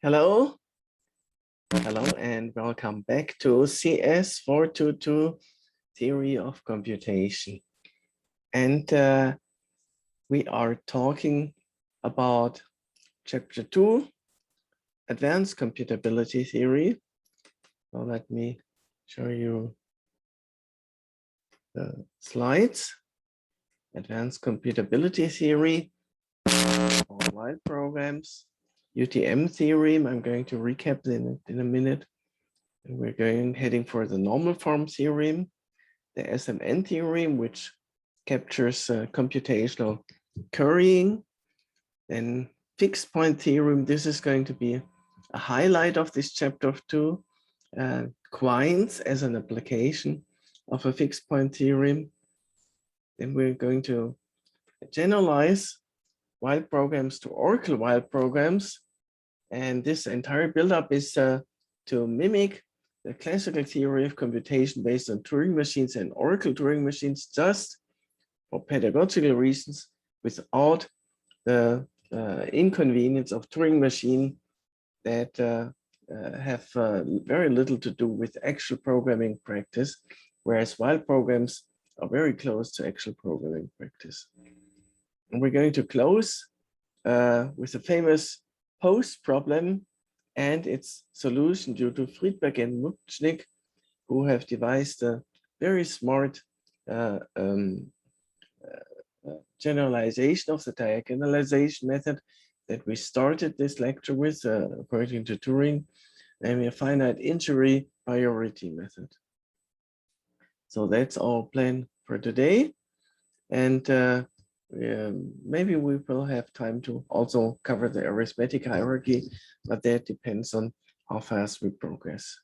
Hello, and welcome back to CS422 Theory of Computation. And we are talking about Chapter 2, Advanced Computability Theory. So let me show you the slides. Advanced Computability Theory, all while programs. UTM theorem, I'm going to recap in a minute. And we're heading for the normal form theorem, the SMN theorem, which captures computational currying. Then fixed point theorem, this is going to be a highlight of this chapter of 2. Quines as an application of a fixed point theorem. Then we're going to generalize while programs to Oracle while programs. And this entire buildup is to mimic the classical theory of computation based on Turing machines and Oracle Turing machines, just for pedagogical reasons, without the inconvenience of Turing machine that have very little to do with actual programming practice, whereas while programs are very close to actual programming practice. And we're going to close with a famous post problem and its solution due to Friedberg and Mutschnick, who have devised a very smart generalization of the diagonalization method that we started this lecture with, according to Turing, namely a finite injury priority method. So that's our plan for today. And maybe we will have time to also cover the arithmetic hierarchy, but that depends on how fast we progress.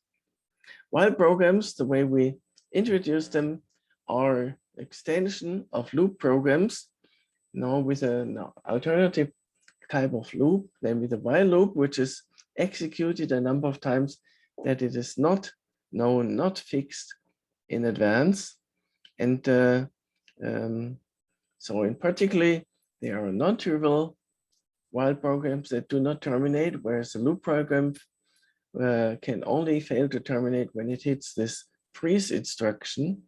While programs, the way we introduce them, are extension of loop programs, now with an alternative type of loop, namely the while loop, which is executed a number of times that it is not known, not fixed in advance. And so in particular, there are non-trivial while programs that do not terminate, whereas a loop program can only fail to terminate when it hits this freeze instruction.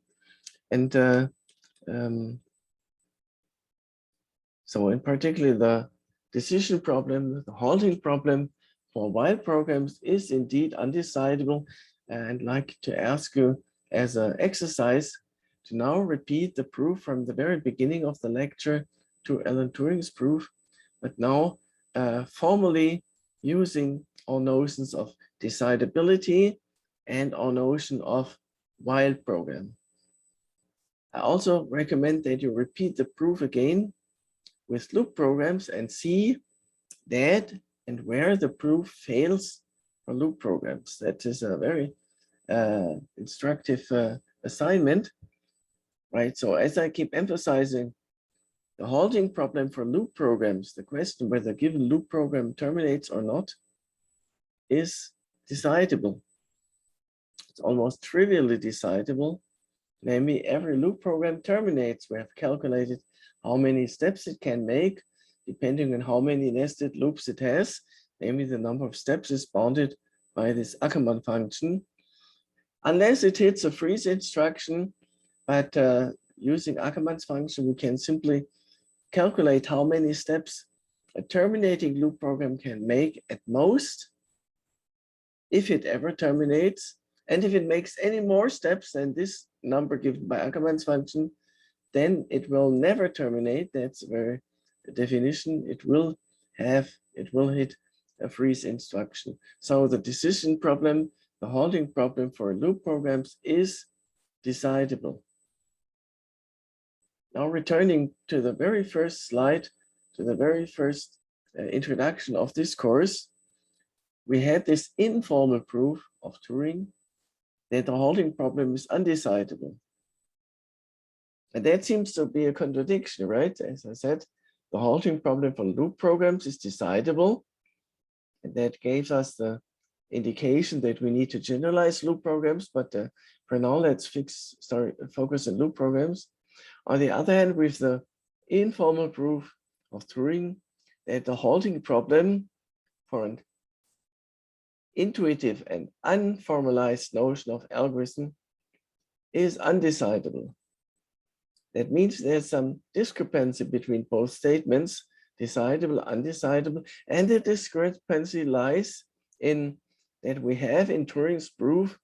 And so in particular, the decision problem, the halting problem for while programs is indeed undecidable. And I'd like to ask you as an exercise to now repeat the proof from the very beginning of the lecture to Alan Turing's proof, but now formally using our notions of decidability and our notion of while program. I also recommend that you repeat the proof again with loop programs and see that and where the proof fails for loop programs. That is a very instructive assignment, right? So as I keep emphasizing, the halting problem for loop programs, the question whether a given loop program terminates or not, is decidable. It's almost trivially decidable. Namely, every loop program terminates. We have calculated how many steps it can make, depending on how many nested loops it has. Namely, the number of steps is bounded by this Ackermann function. Unless it hits a freeze instruction, but using Ackermann's function, we can simply calculate how many steps a terminating loop program can make at most, if it ever terminates. And if it makes any more steps than this number given by Ackermann's function, then it will never terminate. That's the definition. It will hit a freeze instruction. So the decision problem, the halting problem for loop programs is decidable. Now returning to the very first slide, to the very first introduction of this course, we had this informal proof of Turing that the halting problem is undecidable. And that seems to be a contradiction, right? As I said, the halting problem for loop programs is decidable. And that gave us the indication that we need to generalize loop programs, but for now, let's focus on loop programs. On the other hand, with the informal proof of Turing that the halting problem for an intuitive and unformalized notion of algorithm is undecidable. That means there's some discrepancy between both statements, decidable, undecidable, and the discrepancy lies in that we have in Turing's proof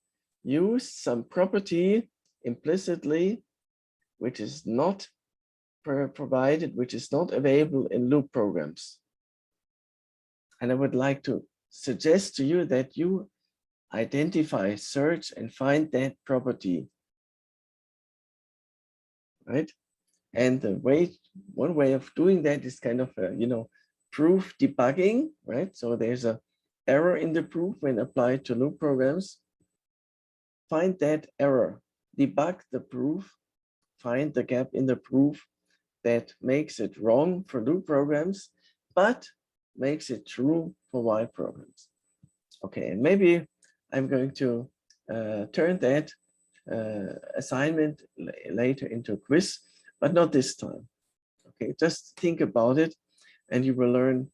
used some property implicitly, which is not provided, which is not available in loop programs. And I would like to suggest to you that you identify, search, and find that property, right? And one way of doing that is kind of, proof debugging, right? So there's a error in the proof when applied to loop programs. Find that error, debug the proof, find the gap in the proof that makes it wrong for loop programs, but makes it true for while programs. Okay, and maybe I'm going to turn that assignment later into a quiz, but not this time. Okay, just think about it and you will learn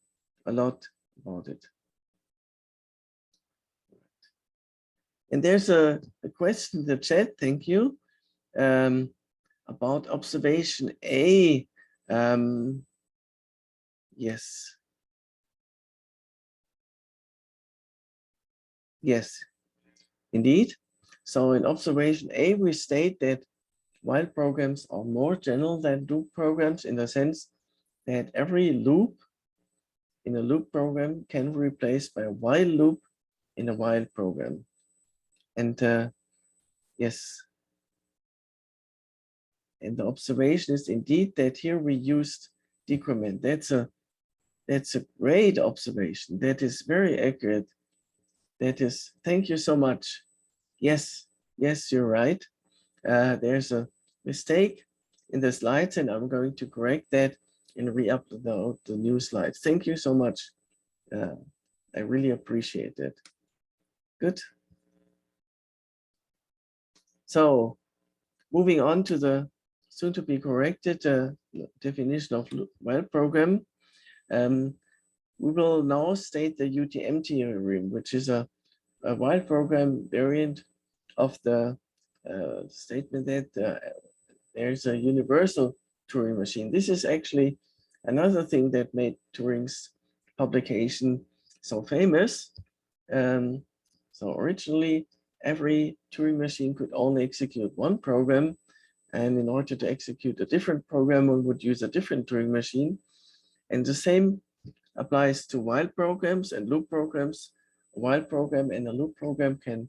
a lot about it. And there's a question in the chat, thank you, about observation A. Yes. Yes, indeed. So in observation A, we state that while programs are more general than loop programs in the sense that every loop in a loop program can be replaced by a while loop in a while program. And yes, and the observation is indeed that here we used decrement. That's a great observation. That is very accurate. That is, thank you so much. Yes, yes, you're right. There's a mistake in the slides and I'm going to correct that and re-upload the new slides. Thank you so much. I really appreciate it. Good. So moving on to the soon to be corrected definition of while program. We will now state the UTM theorem, which is a while program variant of the statement that there's a universal Turing machine. This is actually another thing that made Turing's publication so famous. So originally, every Turing machine could only execute one program. And in order to execute a different program, one would use a different Turing machine. And the same applies to while programs and loop programs. A while program and a loop program can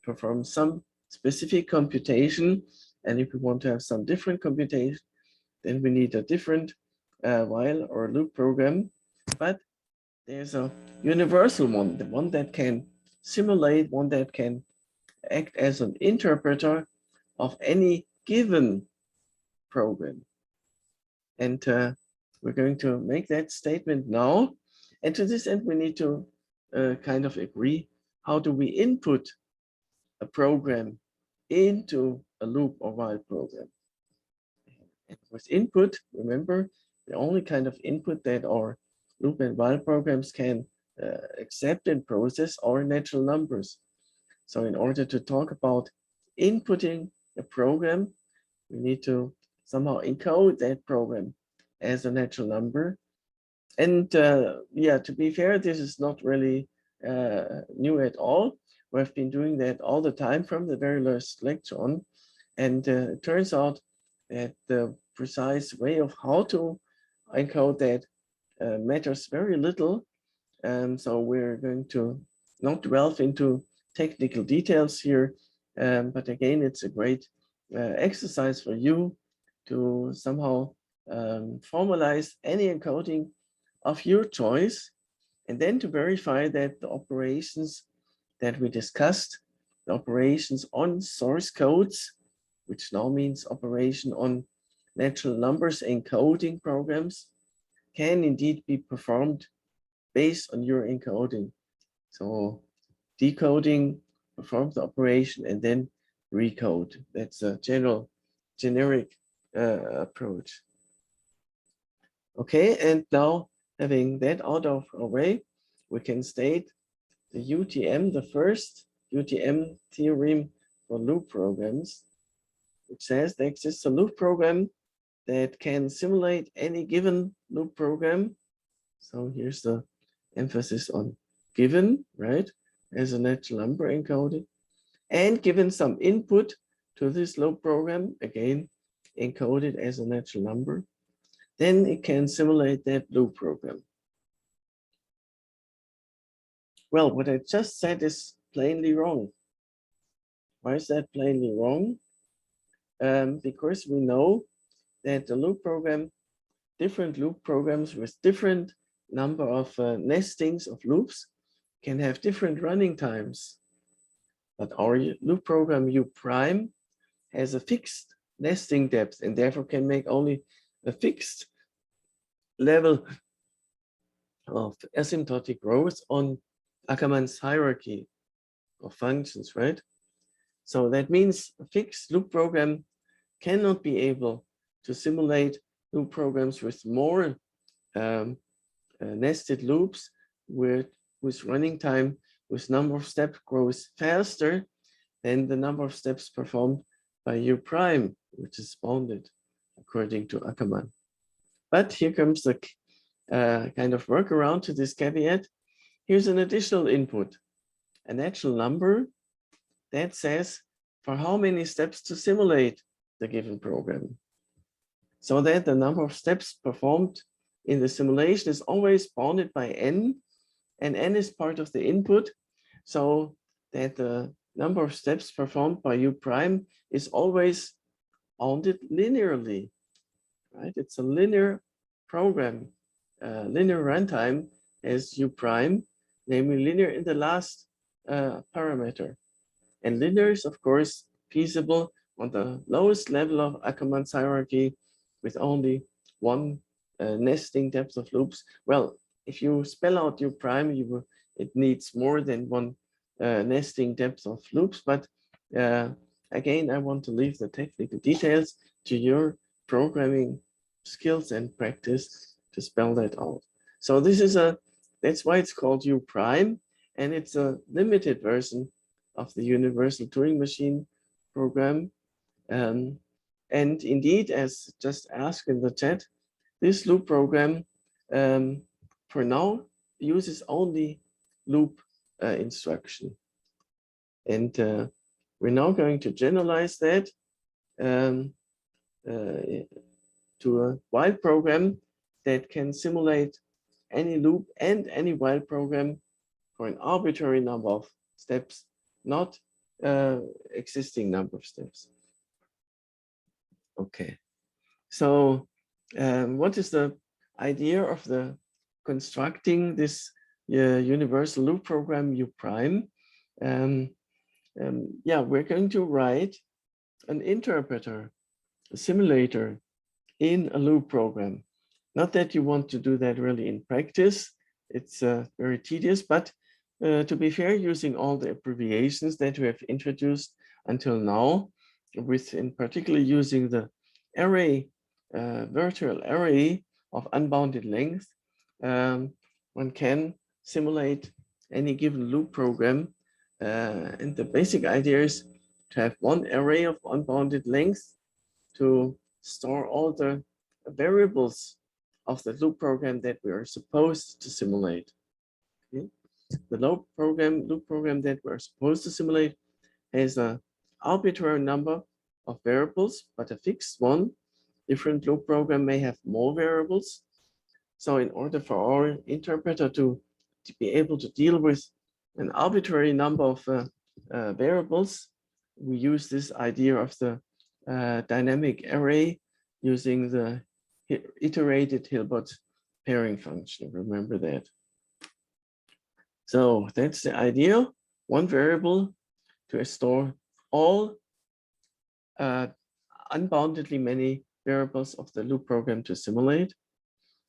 perform some specific computation. And if we want to have some different computation, then we need a different while or loop program. But there's a universal one, the one that can simulate, one that can act as an interpreter of any given program. And we're going to make that statement now. And to this end, we need to kind of agree, how do we input a program into a loop or while program? And with input, remember, the only kind of input that our loop and while programs can accept and process are natural numbers. So in order to talk about inputting a program, we need to somehow encode that program as a natural number. And yeah, to be fair, this is not really new at all. We've been doing that all the time from the very last lecture on. And it turns out that the precise way of how to encode that matters very little. So we're going to not delve into technical details here. But again, it's a great exercise for you to somehow formalize any encoding of your choice, and then to verify that the operations that we discussed, the operations on source codes, which now means operation on natural numbers encoding programs, can indeed be performed based on your encoding. So decoding, perform the operation, and then recode. That's a generic approach. Okay, and now having that out of our way, we can state the UTM, the first UTM theorem for loop programs, which says there exists a loop program that can simulate any given loop program. So here's the emphasis on given, right, as a natural number encoded, and given some input to this loop program, again, encoded as a natural number, then it can simulate that loop program. Well, what I just said is plainly wrong. Why is that plainly wrong? Because we know that the loop program, different loop programs with different number of nestings of loops can have different running times. But our loop program UPrime has a fixed nesting depth and therefore can make only a fixed level of asymptotic growth on Ackermann's hierarchy of functions, right? So that means a fixed loop program cannot be able to simulate loop programs with more nested loops whose running time with number of steps grows faster than the number of steps performed by UPrime, which is bounded according to Ackermann. But here comes the kind of workaround to this caveat. Here's an additional input, a natural number that says for how many steps to simulate the given program. So that the number of steps performed in the simulation is always bounded by n, and n is part of the input, so that the number of steps performed by UPrime is always bounded linearly, right? It's a linear program, linear runtime as UPrime, namely linear in the last parameter. And linear is, of course, feasible on the lowest level of Ackermann's hierarchy with only one nesting depth of loops. Well, if you spell out UPrime, it needs more than one nesting depth of loops. But again, I want to leave the technical details to your programming skills and practice to spell that out. So this is that's why it's called UPrime, and it's a limited version of the universal Turing machine program. And indeed, as just asked in the chat, this loop program for now uses only loop instruction. And we're now going to generalize that to a while program that can simulate any loop and any while program for an arbitrary number of steps, not existing number of steps. Okay, so what is the idea of the constructing this universal loop program UPrime? Yeah, we're going to write an interpreter, a simulator in a loop program. Not that you want to do that really in practice. It's very tedious, but to be fair, using all the abbreviations that we have introduced until now, with in particular using the array, virtual array of unbounded length, one can simulate any given loop program. And the basic idea is to have one array of unbounded length to store all the variables of the loop program that we are supposed to simulate. Okay? The loop program that we're supposed to simulate has an arbitrary number of variables, but a fixed one. Different loop program may have more variables. So in order for our interpreter to be able to deal with an arbitrary number of variables, we use this idea of the dynamic array using the iterated Hilbert pairing function. Remember that. So that's the idea. One variable to store all unboundedly many variables of the loop program to simulate.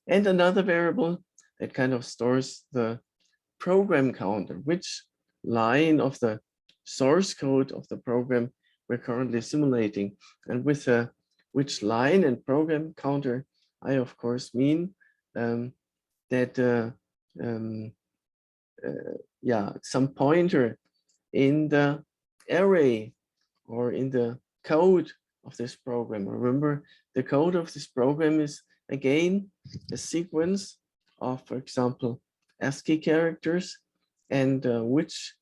And another variable that kind of stores the program counter, which line of the source code of the program we're currently simulating. And with which line and program counter, I of course mean that some pointer in the array or in the code of this program. Remember, the code of this program is again a sequence of, for example, ASCII characters, and which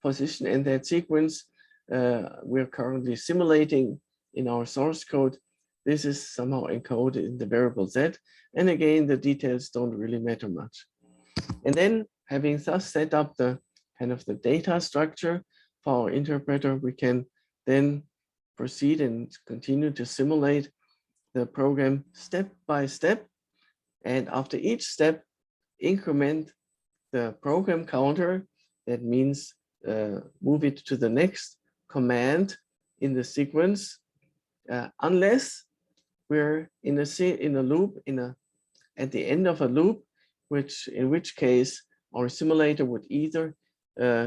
position in that sequence we're currently simulating in our source code. This is somehow encoded in the variable Z. And again, the details don't really matter much. And then, having thus set up the kind of the data structure for our interpreter, we can then proceed and continue to simulate the program step by step. And after each step, increment the program counter. That means move it to the next command in the sequence, unless we're in a loop, at the end of a loop, in which case our simulator would either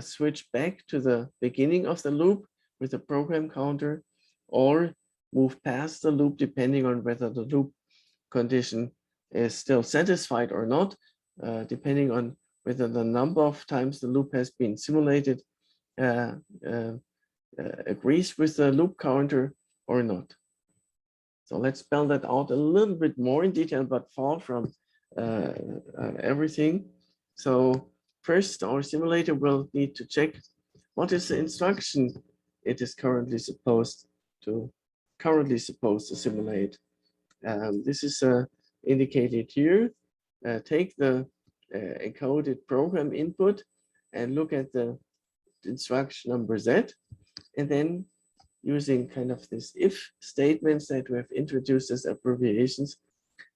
switch back to the beginning of the loop with the program counter, or move past the loop depending on whether the loop condition is still satisfied or not, depending on whether the number of times the loop has been simulated agrees with the loop counter or not. So let's spell that out a little bit more in detail, but far from everything. So first, our simulator will need to check what is the instruction it is currently supposed to simulate. This is indicated here. Take the encoded program input and look at the instruction number Z, and then using kind of this if statements that we have introduced as abbreviations,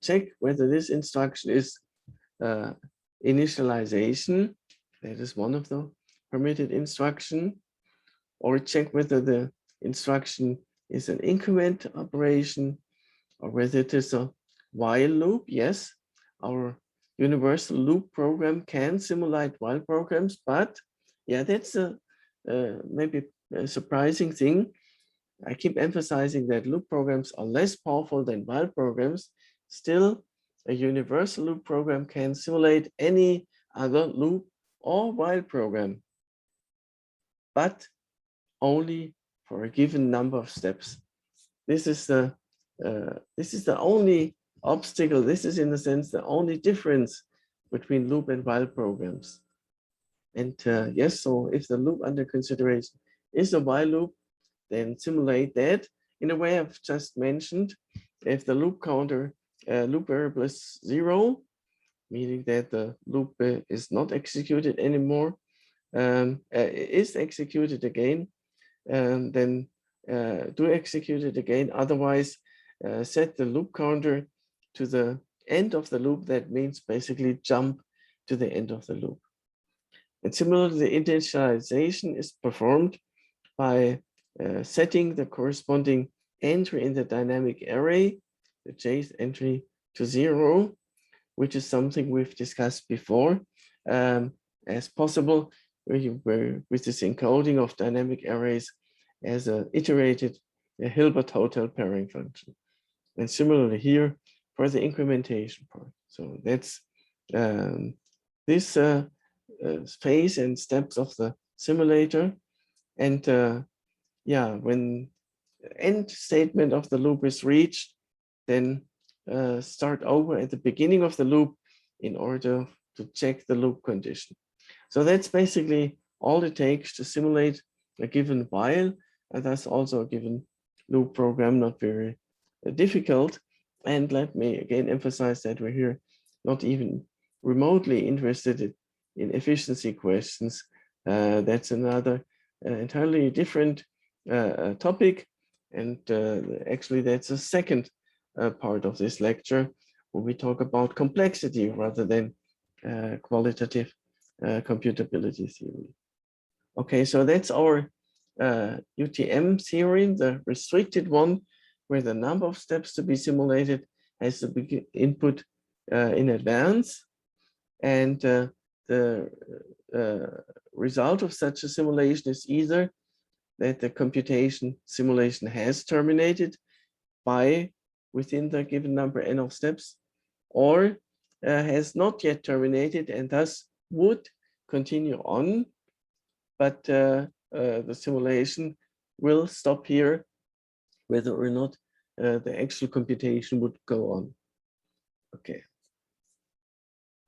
check whether this instruction is initialization, that is one of the permitted instruction, or check whether the instruction is an increment operation, or whether it is a while loop. Yes, our universal loop program can simulate while programs, but yeah, that's maybe a surprising thing. I keep emphasizing that loop programs are less powerful than while programs. Still, a universal loop program can simulate any other loop or while program, but only for a given number of steps. This is the only obstacle. This is, in a sense, the only difference between loop and while programs. And yes, so if the loop under consideration is a while loop, then simulate that in a way I've just mentioned. If the loop counter loop variable is 0, meaning that the loop is not executed anymore, is executed again, then do execute it again. Otherwise, set the loop counter to the end of the loop. That means basically jump to the end of the loop. And similarly, the initialization is performed by setting the corresponding entry in the dynamic array, the jth entry, to 0, which is something we've discussed before, as possible with this encoding of dynamic arrays as an iterated Hilbert hotel pairing function. And similarly here for the incrementation part. So that's this phase and steps of the simulator. And yeah, when the end statement of the loop is reached, then start over at the beginning of the loop in order to check the loop condition. So that's basically all it takes to simulate a given while, and that's also a given loop program, not very difficult. And let me again emphasize that we're here not even remotely interested in efficiency questions. That's another entirely different topic. And actually, that's a second part of this lecture, where we talk about complexity rather than qualitative computability theory. Okay, so that's our UTM theory, the restricted one, where the number of steps to be simulated has to be input in advance. And the result of such a simulation is either that the computation simulation has terminated by within the given number n of steps, or has not yet terminated and thus would continue on, but the simulation will stop here, whether or not the actual computation would go on. Okay.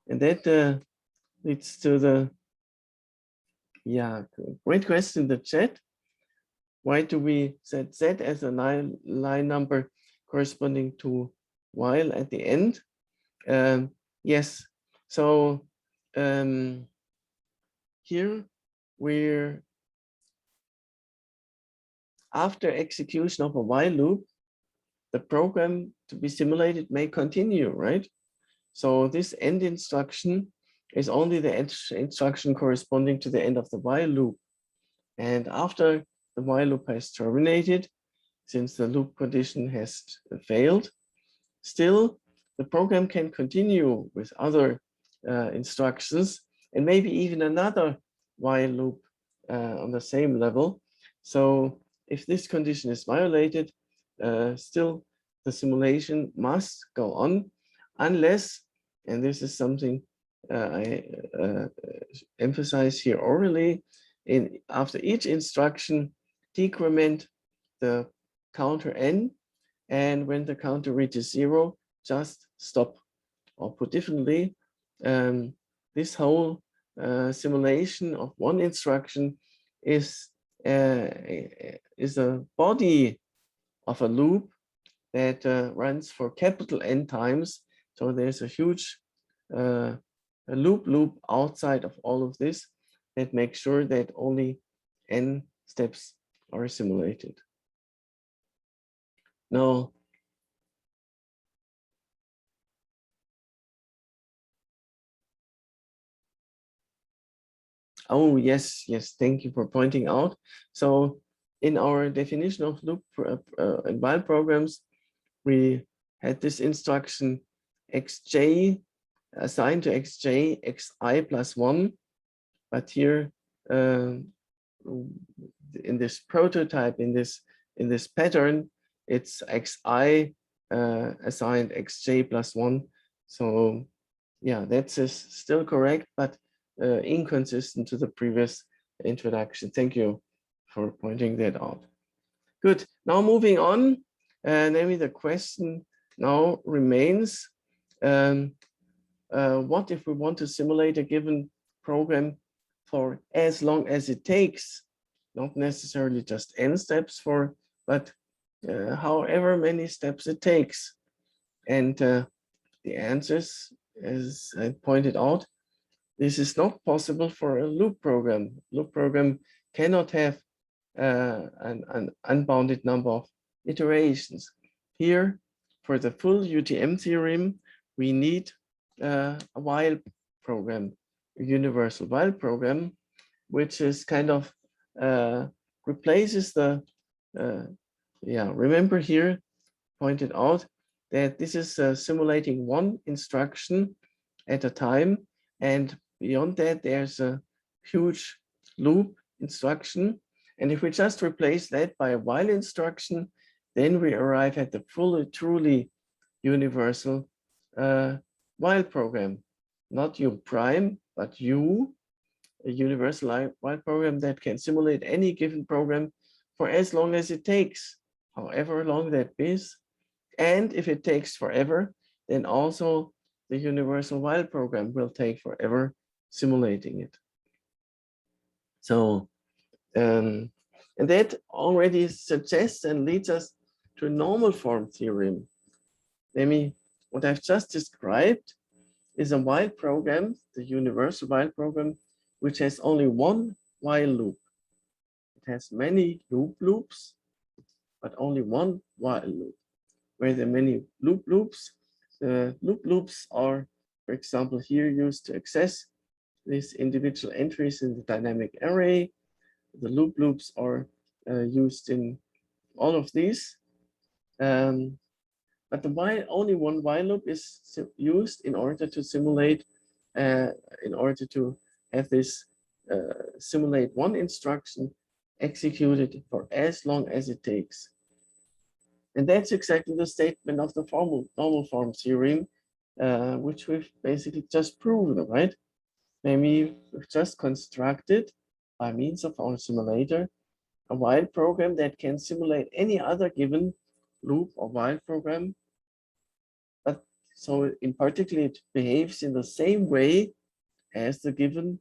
And that leads to the, great question in the chat. Why do we set Z as a line number corresponding to while at the end? Yes, so here we're after execution of a while loop, the program to be simulated may continue, right? So this end instruction is only the instruction corresponding to the end of the while loop. And after the while loop has terminated, since the loop condition has failed, still the program can continue with other instructions and maybe even another while loop on the same level. So if this condition is violated, still the simulation must go on unless, and this is something I emphasize here orally, after each instruction, decrement the counter n, and when the counter reaches 0, just stop. Or put differently, this whole simulation of one instruction is a body of a loop that runs for capital N times. So there's a huge a loop outside of all of this that makes sure that only n steps are simulated. Now, oh, yes, thank you for pointing out. So in our definition of loop and while programs, we had this instruction xj assigned to xj xi plus 1, but here in this prototype, in this pattern, it's xi assigned xj plus 1. So yeah, that's still correct, but inconsistent to the previous introduction. Thank you for pointing that out. Good. Now moving on, maybe the question now remains, what if we want to simulate a given program for as long as it takes, not necessarily just n steps but however many steps it takes. And the answers, as I pointed out, this is not possible for a loop program. Loop program cannot have an unbounded number of iterations. Here, for the full UTM theorem, we need a while program, a universal while program, which is kind of replaces the, remember here, pointed out that this is simulating one instruction at a time, and beyond that there's a huge loop instruction, and if we just replace that by a while instruction, then we arrive at the fully truly universal while program, not UPrime, but a universal while program that can simulate any given program for as long as it takes, however long that is. And if it takes forever, then also the universal while program will take forever simulating it. So, and that already suggests and leads us to a normal form theorem. What I've just described is a while program, the universal while program, which has only one while loop. It has many loops, but only one while loop. Where there are many loops, the loops are, for example, here used to access these individual entries in the dynamic array. The loops are used in all of these. But only one while loop is used in order to simulate, in order to have this simulate one instruction executed for as long as it takes. And that's exactly the statement of the normal form theorem, which we've basically just proven, right? Maybe we've just constructed by means of our simulator a while program that can simulate any other given loop or while program. But so in particular, it behaves in the same way as the given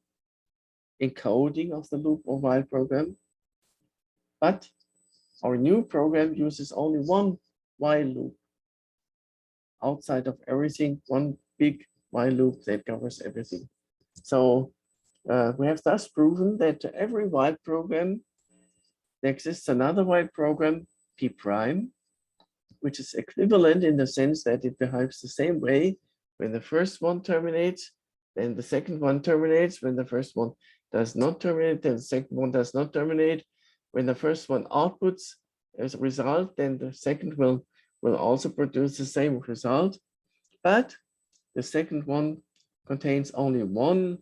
encoding of the loop or while program. But our new program uses only one while loop outside of everything, one big while loop that covers everything. So we have thus proven that to every while program, there exists another while program, P prime, which is equivalent in the sense that it behaves the same way when the first one terminates, then the second one terminates. When the first one does not terminate, then the second one does not terminate. When the first one outputs as a result, then the second will also produce the same result. But the second one contains only one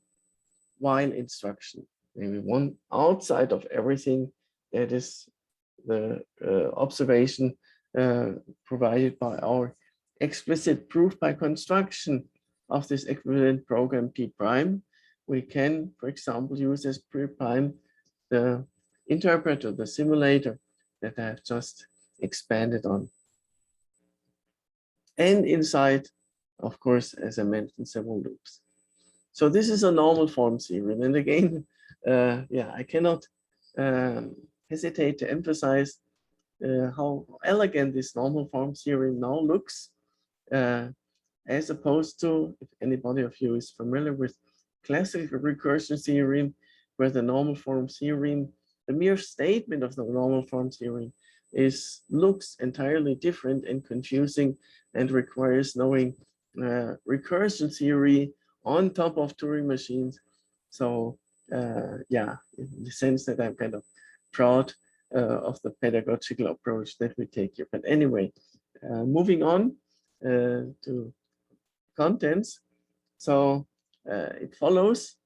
while instruction, maybe one outside of everything that is the observation provided by our explicit proof by construction of this equivalent program P prime. We can, for example, use as P prime the interpreter, the simulator that I have just expanded on. And inside, of course, as I mentioned, several loops. So this is a normal form theorem. And again, yeah, I cannot hesitate to emphasize how elegant this normal form theorem now looks, as opposed to, if anybody of you is familiar with classical recursion theorem, where the normal form theorem, the mere statement of the normal form theorem looks entirely different and confusing and requires knowing recursion theory on top of Turing machines. So yeah, in the sense that I'm kind of proud of the pedagogical approach that we take here. But anyway, moving on to contents. So it follows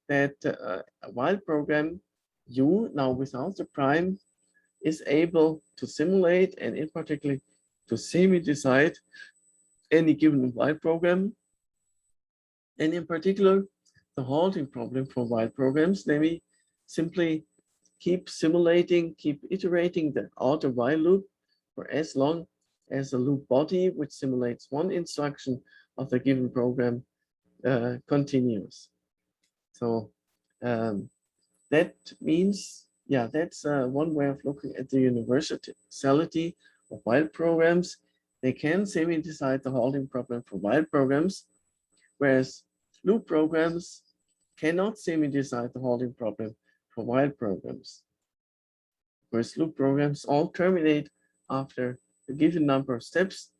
that a while program U, now without the prime, is able to simulate and in particular to semi-decide any given while program. And in particular, the halting problem for while programs, namely simply keep simulating, keep iterating the outer while loop for as long as the loop body, which simulates one instruction of the given program, continues. So that means, yeah, that's one way of looking at the universality of while programs. They can semi-decide the halting problem for while programs, whereas loop programs cannot semi-decide the halting problem for while programs. Whereas loop programs all terminate after a given number of steps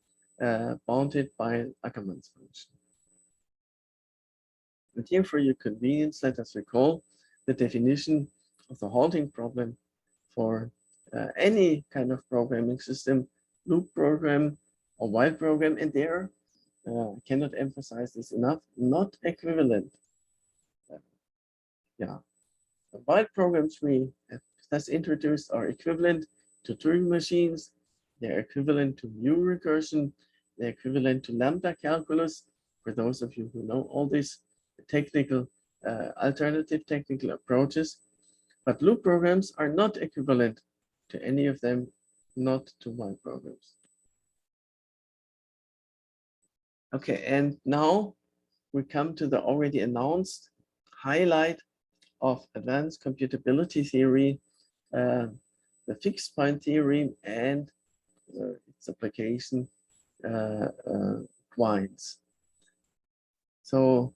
bounded by an Ackermann's function. And here, for your convenience, let us recall the definition of the halting problem for any kind of programming system, loop program or while program, and there cannot emphasize this enough, not equivalent. Yeah, the while programs we have thus introduced are equivalent to Turing machines. They're equivalent to mu recursion. They're equivalent to lambda calculus. For those of you who know all these technical, alternative technical approaches, but loop programs are not equivalent to any of them, not to while programs. Okay, and now we come to the already announced highlight of advanced computability theory, the fixed point theorem and its application, Quines. So,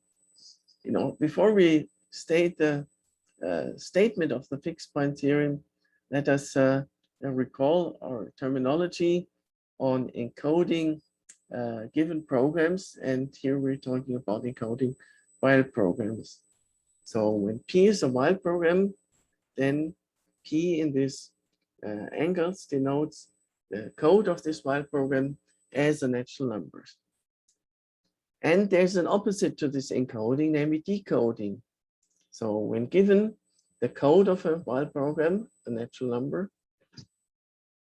you know, before we state the statement of the fixed point theorem, let us recall our terminology on encoding given programs. And here we're talking about encoding while programs. So when P is a while program, then P in this angles denotes the code of this while program as a natural number. And there's an opposite to this encoding, namely decoding. So when given the code of a while program, a natural number,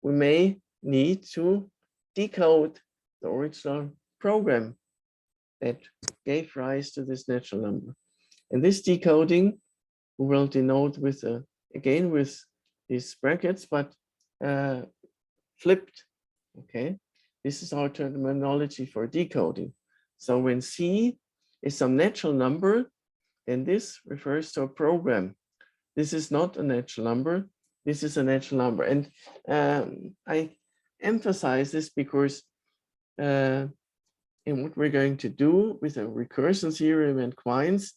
we may need to decode the original program that gave rise to this natural number. And this decoding we will denote with again with these brackets, but flipped. Okay, this is our terminology for decoding. So when C is some natural number, then this refers to a program. This is not a natural number. This is a natural number. And I emphasize this because in what we're going to do with a recursion theorem and quines,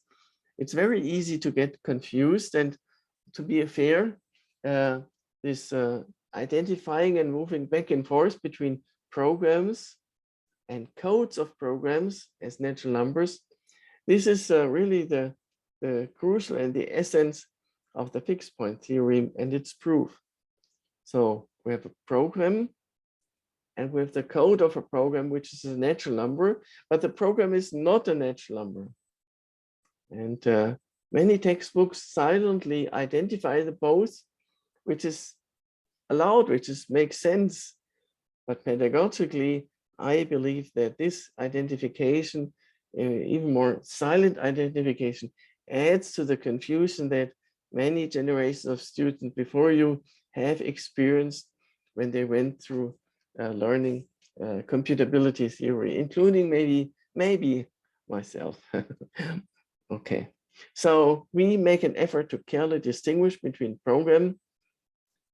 it's very easy to get confused. And to be fair, this identifying and moving back and forth between programs and codes of programs as natural numbers, this is really the crucial and the essence of the fixed point theorem and its proof. So we have a program and we have the code of a program, which is a natural number, but the program is not a natural number. And many textbooks silently identify the both, which is allowed, which makes sense. But pedagogically, I believe that this identification, even more silent identification, adds to the confusion that many generations of students before you have experienced when they went through learning computability theory, including maybe myself. Okay, so we make an effort to clearly distinguish between program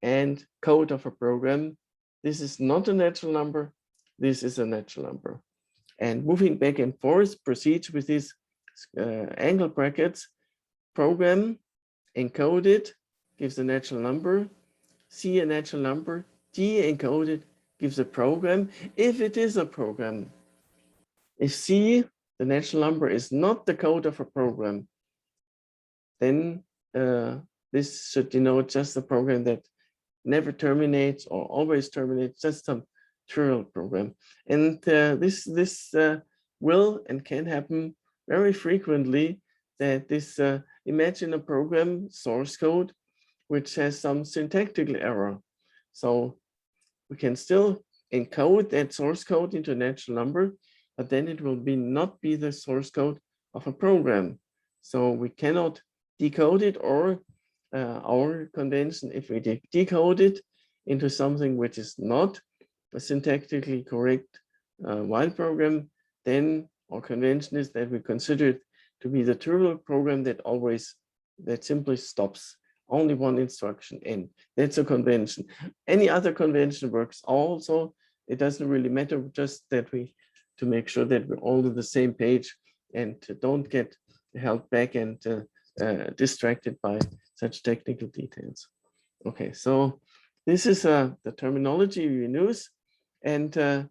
and code of a program. This is not a natural number. This is a natural number. And moving back and forth proceeds with these angle brackets. Program encoded gives a natural number. C a natural number. D encoded gives a program if it is a program. If C, the natural number, is not the code of a program, then this should denote just a program that never terminates or always terminates, just some trivial program. And this will and can happen very frequently, that this imagine a program source code which has some syntactical error. So we can still encode that source code into a natural number, but then it will not be the source code of a program. So we cannot decode it, or our convention, if we decode it into something which is not a syntactically correct while program, then our convention is that we consider it to be the trivial program that simply stops only one instruction in. That's a convention. Any other convention works also. It doesn't really matter, just that to make sure that we're all on the same page and don't get held back and distracted by such technical details. Okay, so this is the terminology we use. And the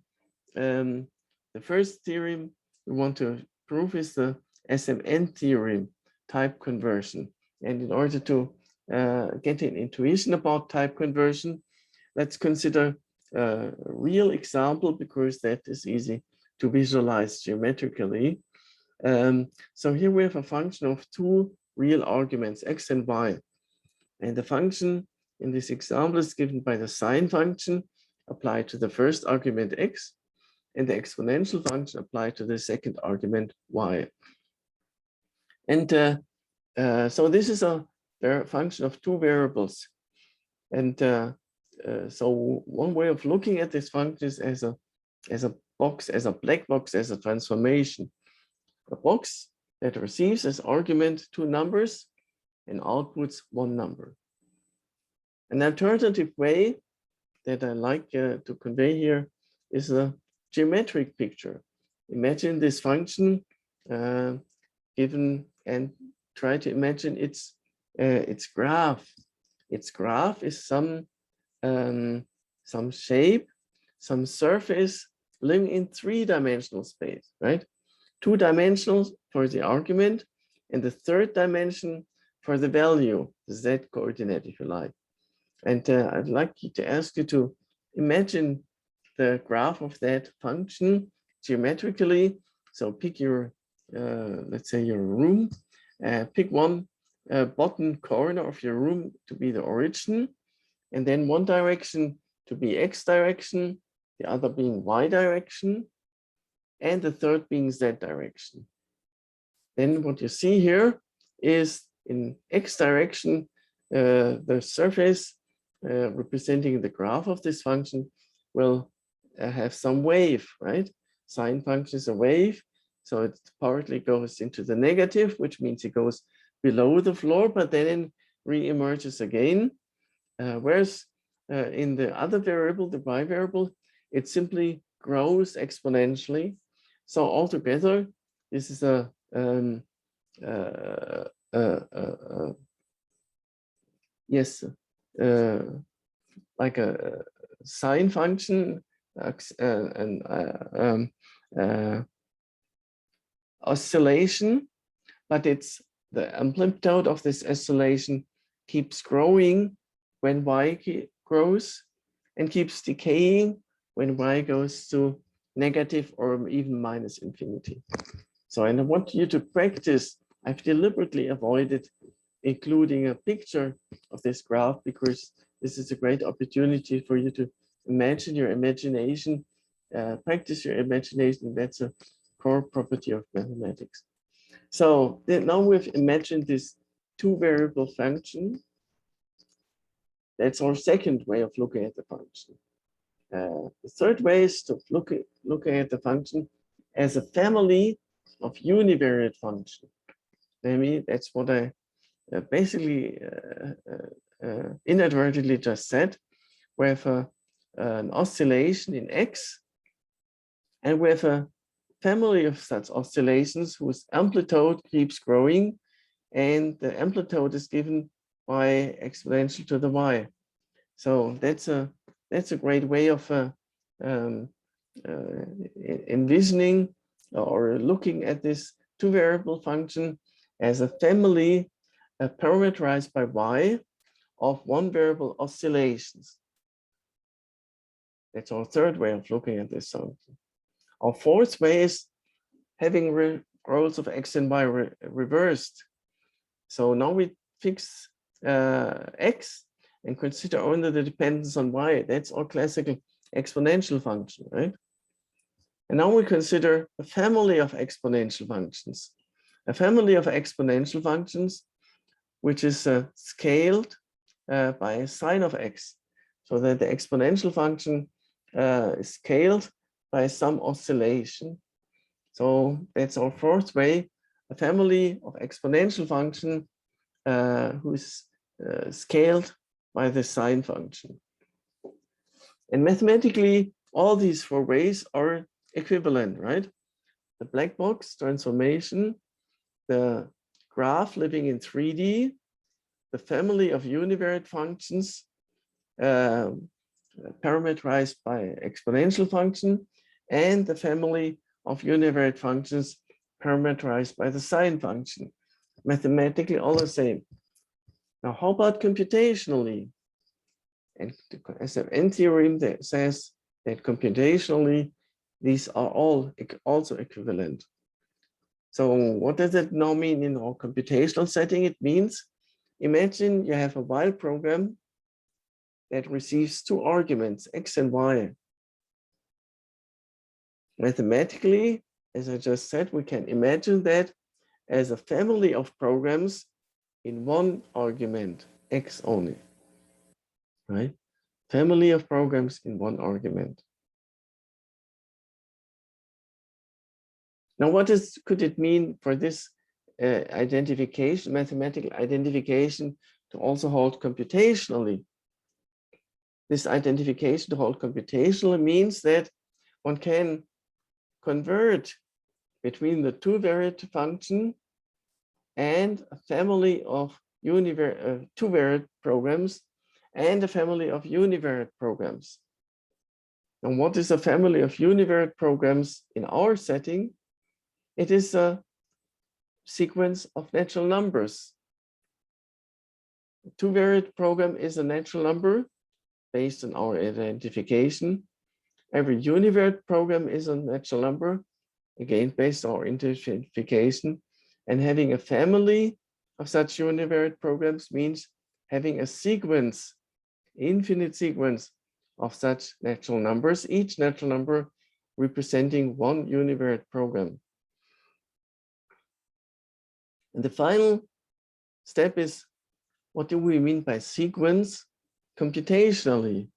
first theorem we want to prove is the SMN theorem, type conversion. And in order to get an intuition about type conversion, let's consider a real example, because that is easy to visualize geometrically. So here we have a function of two real arguments, x and y. And the function in this example is given by the sine function applied to the first argument x, and the exponential function applied to the second argument y. And so this is a function of two variables. And so one way of looking at this function is as a box, as a black box, as a transformation. A box that receives as argument two numbers and outputs one number. An alternative way that I like to convey here is a geometric picture. Imagine this function given, and try to imagine its graph. Its graph is some shape, some surface living in three-dimensional space, right? Two-dimensional for the argument, and the third dimension for the value, the z coordinate, if you like. And I'd like to ask you to imagine the graph of that function geometrically. So pick your, let's say your room, pick one bottom corner of your room to be the origin, and then one direction to be x direction, the other being y direction, and the third being z direction. Then what you see here is in x direction, the surface representing the graph of this function will have some wave, right? Sine function is a wave, so it partly goes into the negative, which means it goes below the floor, but then re-emerges again. Whereas in the other variable, the y variable, it simply grows exponentially. So altogether, this is a yes, like a sine function and oscillation, but it's the amplitude of this oscillation keeps growing when y grows and keeps decaying when y goes to negative or even minus infinity. So I want you to practice. I've deliberately avoided including a picture of this graph because this is a great opportunity for you to imagine your imagination, practice your imagination. That's a core property of mathematics. So now we've imagined this two variable function. That's our second way of looking at the function. The third way is to look at the function as a family of univariate functions. Maybe that's what I basically inadvertently just said. We have an oscillation in x, and we have a family of such oscillations whose amplitude keeps growing, and the amplitude is given by exponential to the y. So that's a great way of envisioning or looking at this two variable function as a family parameterized by y of one variable oscillations. That's our third way of looking at this function. Our fourth way is having roles of x and y reversed. So now we fix x and consider only the dependence on y. That's our classical exponential function, right? And now we consider a family of exponential functions. A family of exponential functions which is scaled by a sine of x, so that the exponential function is scaled by some oscillation. So that's our fourth way, a family of exponential function who's scaled by the sine function. And mathematically, all these four ways are equivalent, right? The black box transformation, the graph living in 3D, the family of univariate functions parameterized by exponential function, and the family of univariate functions parameterized by the sine function. Mathematically, all the same. Now, how about computationally? And the SMN theorem that says that computationally, these are all also equivalent. So what does it now mean in our computational setting? It means, imagine you have a while program that receives two arguments, x and y. Mathematically, as I just said, we can imagine that as a family of programs in one argument, x only, right? Family of programs in one argument. Now, what could it mean for this identification, mathematical identification, to also hold computationally? This identification to hold computationally means that one can convert between the two variate function and a family of two variate programs and a family of univariate programs. And what is a family of univariate programs in our setting? It is a sequence of natural numbers. A two-variate program is a natural number based on our identification. Every univariate program is a natural number, again, based on our identification. And having a family of such univariate programs means having a sequence, infinite sequence of such natural numbers, each natural number representing one univariate program. And the final step is, what do we mean by sequence computationally?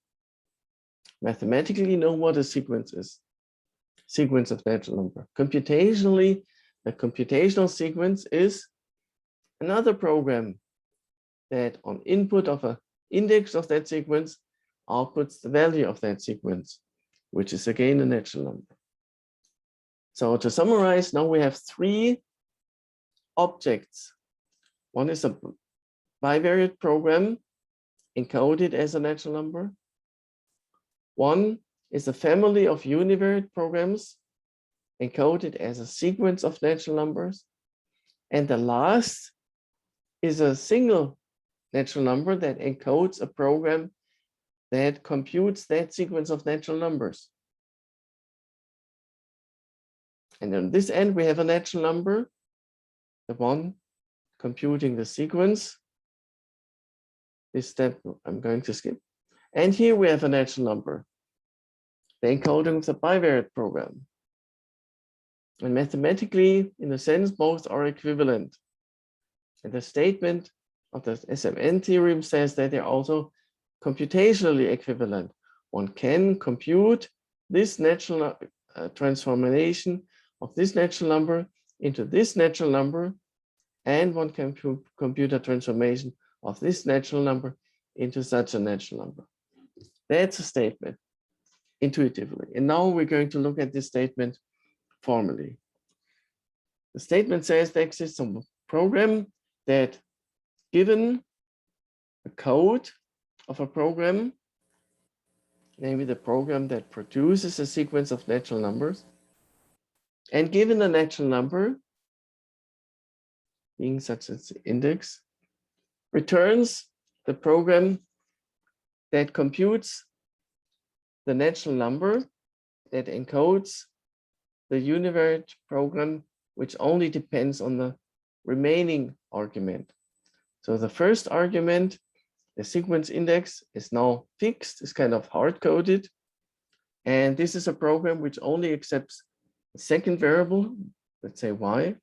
Mathematically, you know what a sequence is. Sequence of natural number. Computationally, a computational sequence is another program that on input of an index of that sequence outputs the value of that sequence, which is again a natural number. So to summarize, now we have three objects. One is a bivariate program encoded as a natural number. One is a family of univariate programs encoded as a sequence of natural numbers. And the last is a single natural number that encodes a program that computes that sequence of natural numbers. And on this end, we have a natural number, the one computing the sequence. This step I'm going to skip. And here we have a natural number, the encoding of the bivariate program. And mathematically, in a sense, both are equivalent. And the statement of the SMN theorem says that they're also computationally equivalent. One can compute this natural transformation of this natural number into this natural number, and one can compute a transformation of this natural number into such a natural number. That's a statement intuitively. And now we're going to look at this statement formally. The statement says there exists a program that, given the code of a program, namely the program that produces a sequence of natural numbers, and given a natural number, being such as the index, returns the program that computes the natural number that encodes the univariate program, which only depends on the remaining argument. So the first argument, the sequence index, is now fixed, is kind of hard-coded. And this is a program which only accepts the second variable, let's say y.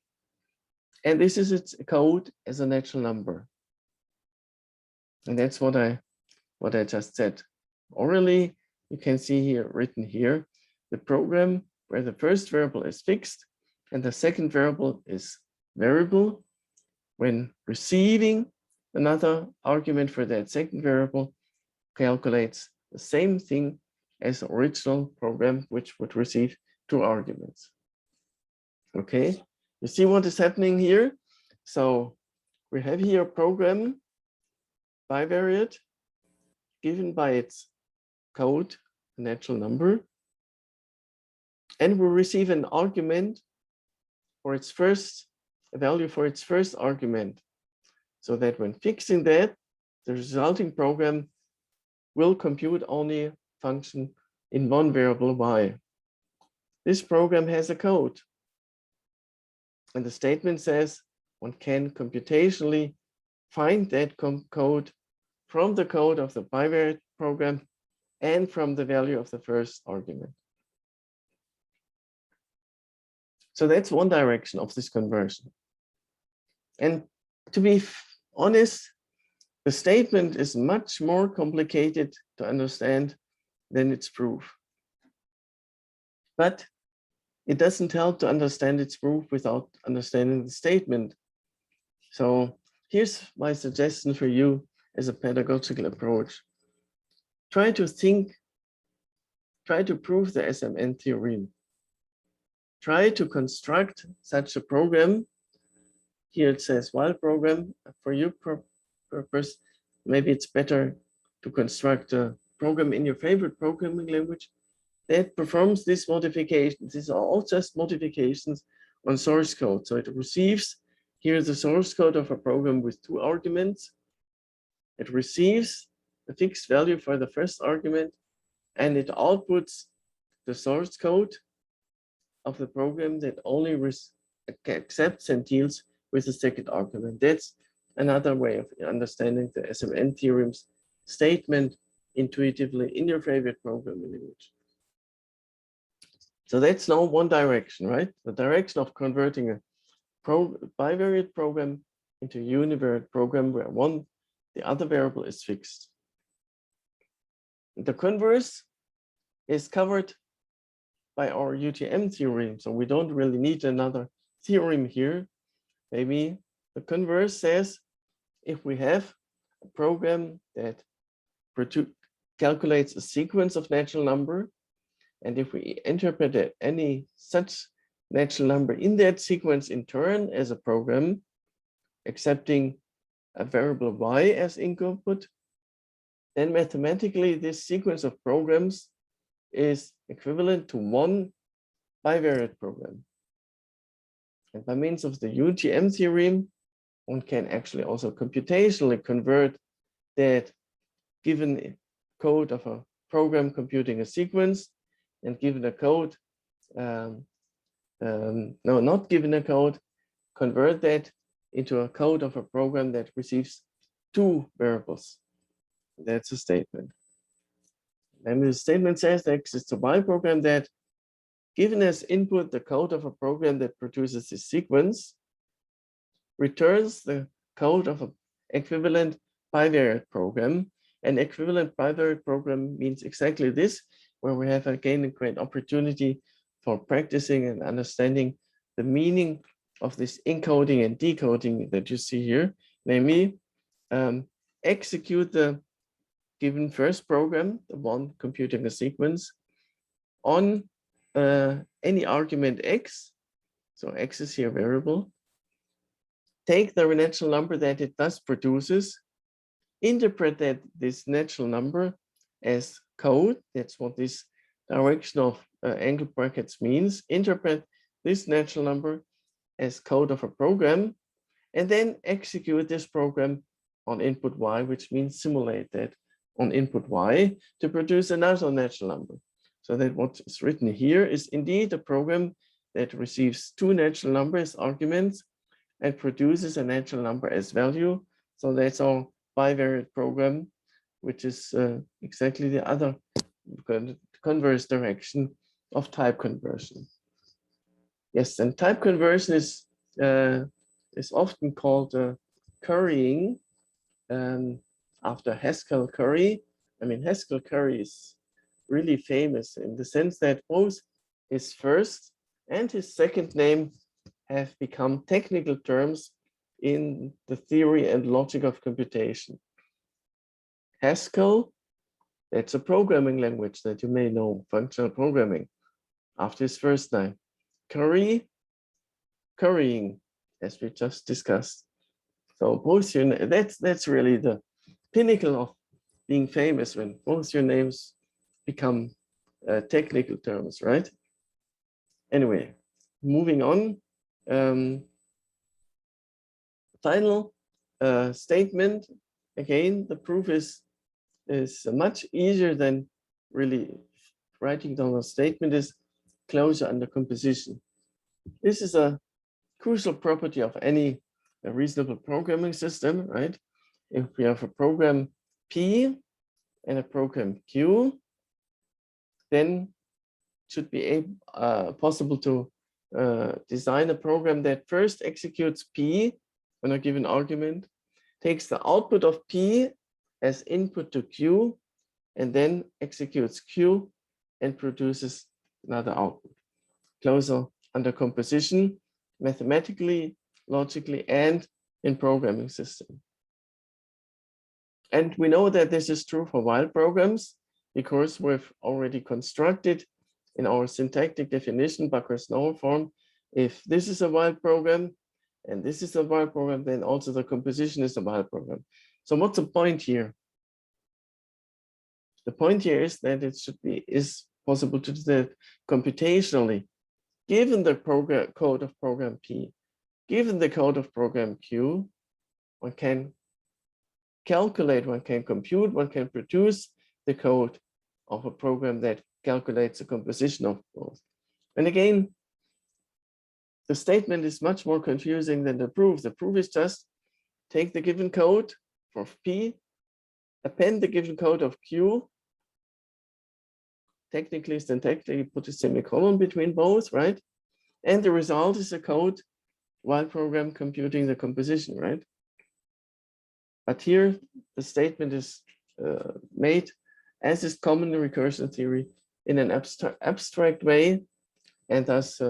And this is its code as a natural number. And that's what I just said. Orally, you can see here, written here, the program where the first variable is fixed and the second variable is variable. When receiving another argument for that second variable, calculates the same thing as the original program, which would receive two arguments. Okay, you see what is happening here? So we have here a program, bivariate, given by its code, a natural number, and we receive an argument for its first, a value for its first argument, so that when fixing that, the resulting program will compute only a function in one variable y. This program has a code, and the statement says one can computationally find that code from the code of the bivariate program and from the value of the first argument. So that's one direction of this conversion. And to be honest, the statement is much more complicated to understand than its proof. But it doesn't help to understand its proof without understanding the statement. So here's my suggestion for you as a pedagogical approach. Try to prove the SMN theorem. Try to construct such a program. Here it says while program. For your purpose, maybe it's better to construct a program in your favorite programming language that performs these modifications. These are all just modifications on source code. So it receives, here's the source code of a program with two arguments. It receives a fixed value for the first argument, and it outputs the source code of the program that only accepts and deals with the second argument. That's another way of understanding the SMN theorem's statement intuitively in your favorite programming language. So that's now one direction, right? The direction of converting a bivariate program into a univariate program where the other variable is fixed. The converse is covered by our UTM theorem, so we don't really need another theorem here. Maybe the converse says if we have a program that calculates a sequence of natural number, and if we interpret any such natural number in that sequence in turn as a program, accepting a variable y as input, then mathematically this sequence of programs is equivalent to one bivariate program. And by means of the UTM theorem, one can actually also computationally convert that given code of a program computing a sequence and given a code, no, not given a code, convert that into a code of a program that receives two variables. That's a statement. And the statement says there exists a Y program that, given as input the code of a program that produces this sequence, returns the code of an equivalent bivariate program. An equivalent bivariate program means exactly this, where we have again a great opportunity for practicing and understanding the meaning of this encoding and decoding that you see here, namely execute the given first program, the one computing a sequence, on any argument x, so x is here a variable, take the natural number that it thus produces, interpret this natural number as code, that's what this direction of angle brackets means, interpret this natural number as code of a program, and then execute this program on input y, which means simulate that on input y to produce another natural number. So that what is written here is indeed a program that receives two natural numbers arguments and produces a natural number as value. So that's our bivariate program, which is exactly the other converse direction of type conversion. Yes, and type conversion is often called currying after Haskell curry. I mean, Haskell curry is really famous in the sense that both his first and his second name have become technical terms in the theory and logic of computation. Haskell, that's a programming language that you may know, functional programming, after his first name. Curry, currying, as we just discussed. So both your that's really the pinnacle of being famous, when both your names become technical terms, right? Anyway, moving on. Final statement. Again, the proof is much easier than really writing down a statement. Is closure under composition. This is a crucial property of any reasonable programming system, right? If we have a program P and a program Q, then it should be possible to design a program that first executes P on a given argument, takes the output of P as input to Q, and then executes Q and produces another output. Closure under composition, mathematically, logically, and in programming system. And we know that this is true for while programs because we've already constructed in our syntactic definition, Bakker-Snowell form, if this is a while program and this is a while program, then also the composition is a while program. So what's the point here? The point here is that it is possible to do that computationally, given the code of program P, given the code of program Q, one can calculate, one can compute, one can produce the code of a program that calculates the composition of both. And again, the statement is much more confusing than the proof. The proof is just take the given code for P, append the given code of Q, technically, syntactically put a semicolon between both, right? And the result is a code while program computing the composition, right? But here the statement is made, as is common in recursion theory, in an abstract way, and thus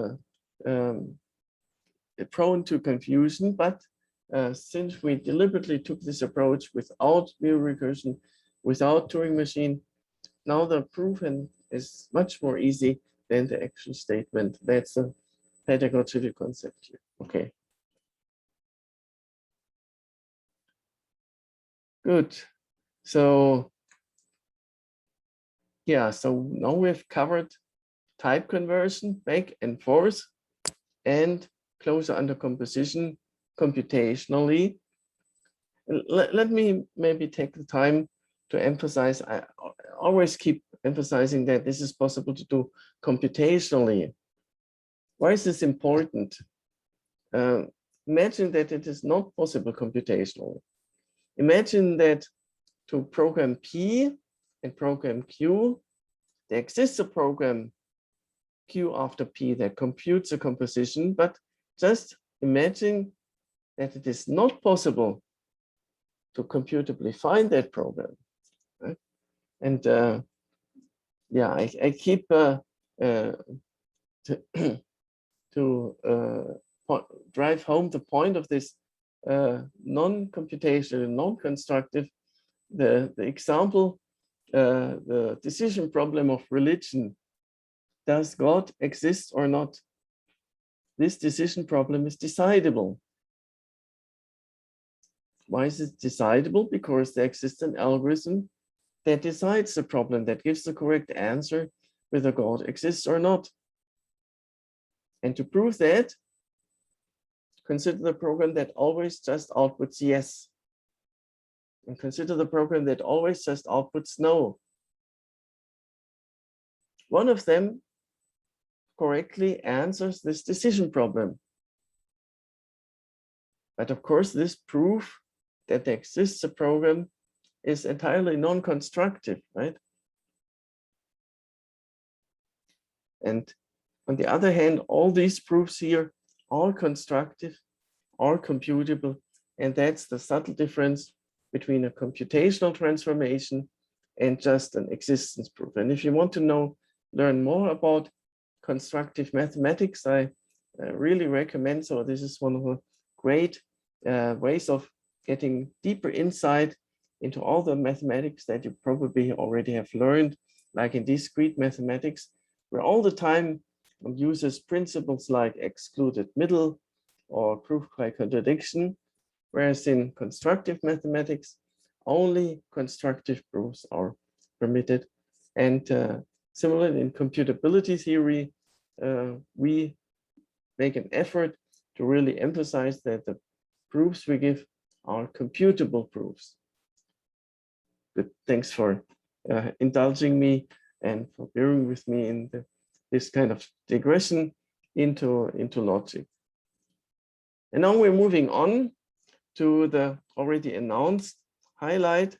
prone to confusion. But since we deliberately took this approach without mere recursion, without Turing machine, now the proof is much more easy than the action statement. That's a pedagogical concept here. Okay. Good. So yeah, so now we've covered type conversion, back and forth, and closure under composition computationally. Let me maybe take the time to emphasize, I always keep emphasizing that this is possible to do computationally. Why is this important? Imagine that it is not possible computationally. Imagine that to program P and program Q, there exists a program Q after P that computes a composition, but just imagine that it is not possible to computably find that program. Right? And yeah, I keep to drive home the point of this non-computational, non-constructive, the example, the decision problem of religion. Does God exist or not? This decision problem is decidable. Why is it decidable? Because there exists an algorithm that decides the problem, that gives the correct answer whether God exists or not. And to prove that, consider the program that always just outputs yes. And consider the program that always just outputs no. One of them correctly answers this decision problem. But of course, this proof that there exists a program is entirely non-constructive, right? And on the other hand, all these proofs here are constructive, are computable, and that's the subtle difference between a computational transformation and just an existence proof. And if you want to learn more about constructive mathematics, I really recommend. So this is one of the great ways of getting deeper insight into all the mathematics that you probably already have learned, like in discrete mathematics, where all the time one uses principles like excluded middle or proof by contradiction, whereas in constructive mathematics, only constructive proofs are permitted. And similarly, in computability theory, we make an effort to really emphasize that the proofs we give are computable proofs. Good, thanks for indulging me and for bearing with me in this kind of digression into logic. And now we're moving on to the already announced highlight,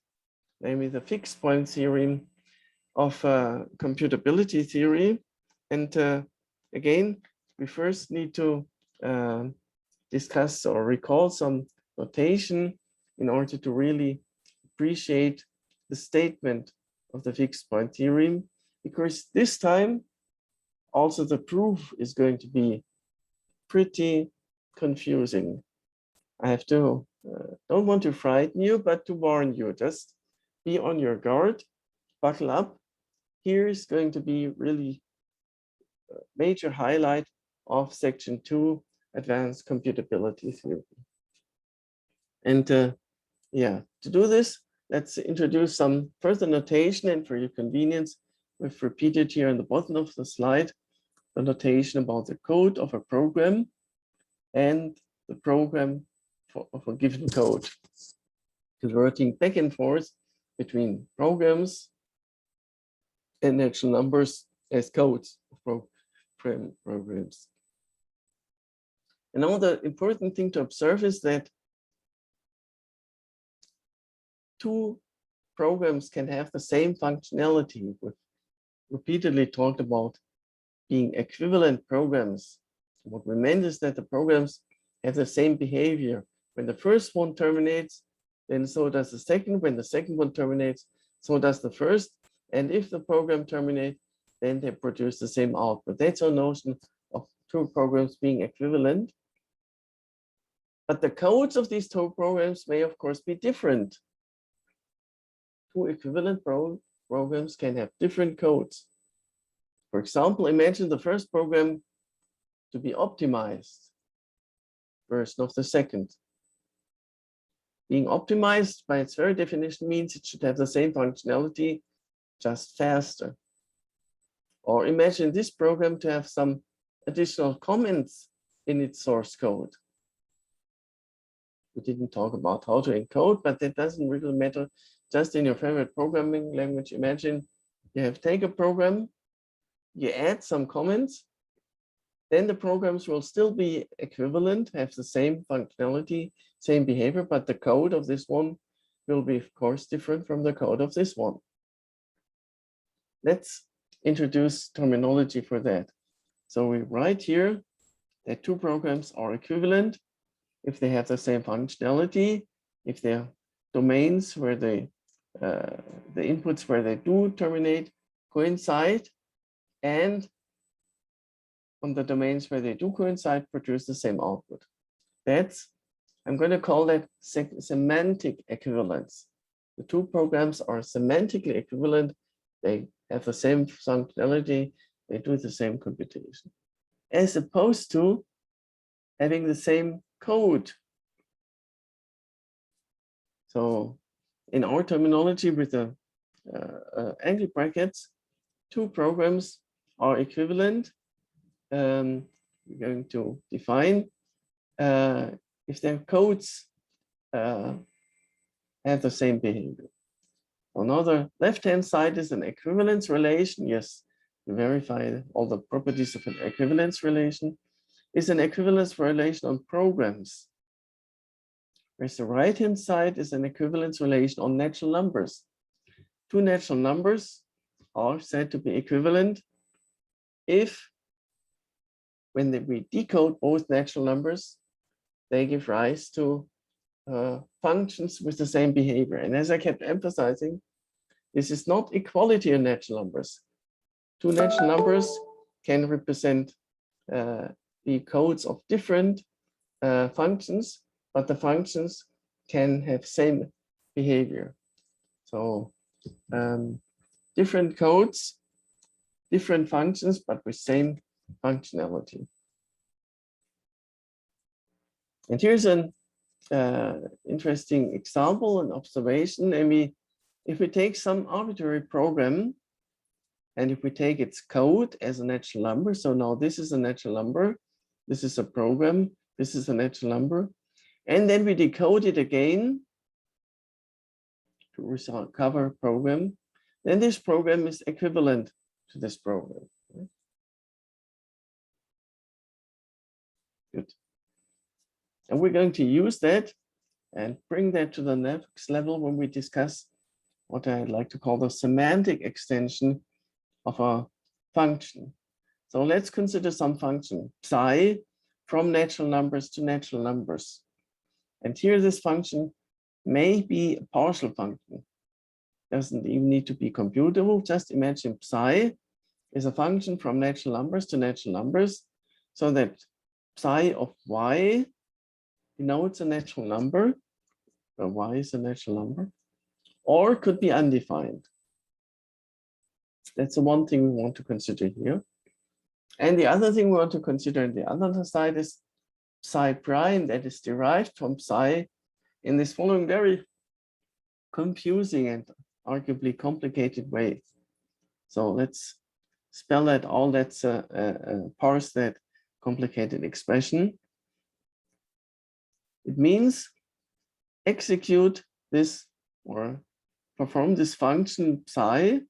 namely the fixed point theorem of computability theory. And again, we first need to discuss or recall some notation in order to really appreciate the statement of the fixed point theorem, because this time also the proof is going to be pretty confusing. I have to, don't want to frighten you, but to warn you, just be on your guard, buckle up. Here is going to be really a major highlight of section 2, advanced computability theory. And yeah, to do this, let's introduce some further notation, and for your convenience, we've repeated here on the bottom of the slide, the notation about the code of a program and the program of a given code, converting back and forth between programs and natural numbers as codes of programs. And now the important thing to observe is that two programs can have the same functionality. We've repeatedly talked about being equivalent programs. What we meant is that the programs have the same behavior. When the first one terminates, then so does the second. When the second one terminates, so does the first. And if the program terminates, then they produce the same output. That's our notion of two programs being equivalent. But the codes of these two programs may, of course, be different. Two equivalent programs can have different codes. For example, imagine the first program to be optimized version of the second. Being optimized by its very definition means it should have the same functionality, just faster. Or imagine this program to have some additional comments in its source code. We didn't talk about how to encode, but that doesn't really matter. Just in your favorite programming language, imagine you have take a program, you add some comments, then the programs will still be equivalent, have the same functionality, same behavior, but the code of this one will be, of course, different from the code of this one. Let's introduce terminology for that. So we write here that two programs are equivalent if they have the same functionality, if their domains where the inputs where they do terminate coincide, and on the domains where they do coincide produce the same output. That's, I'm going to call that semantic equivalence. The two programs are semantically equivalent. They have the same functionality. They do the same computation, as opposed to having the same code. So in our terminology with the angle brackets, two programs are equivalent. We're going to define if their codes have the same behavior. On the left-hand side is an equivalence relation. Yes, to verify all the properties of an equivalence relation is an equivalence relation on programs. Whereas the right-hand side is an equivalence relation on natural numbers. Two natural numbers are said to be equivalent if, when we decode both natural numbers, they give rise to functions with the same behavior. And as I kept emphasizing, this is not equality of natural numbers. Two natural numbers can represent the codes of different functions, but the functions can have same behavior. So different codes, different functions, but with same functionality. And here's an interesting example, an observation. And if we take some arbitrary program, and if we take its code as a natural number, so now this is a natural number, this is a program, this is a natural number, and then we decode it again to recover a program, then this program is equivalent to this program. Good. And we're going to use that and bring that to the next level when we discuss what I like to call the semantic extension of a function. So let's consider some function, psi, from natural numbers to natural numbers. And here this function may be a partial function. Doesn't even need to be computable. Just imagine psi is a function from natural numbers to natural numbers, so that psi of y denotes a natural number, where y is a natural number, or could be undefined. That's the one thing we want to consider here. And the other thing we want to consider on the other side is psi prime, that is derived from psi in this following very confusing and arguably complicated way. So let's spell that all. Let's parse that complicated expression. It means execute this or perform this function psi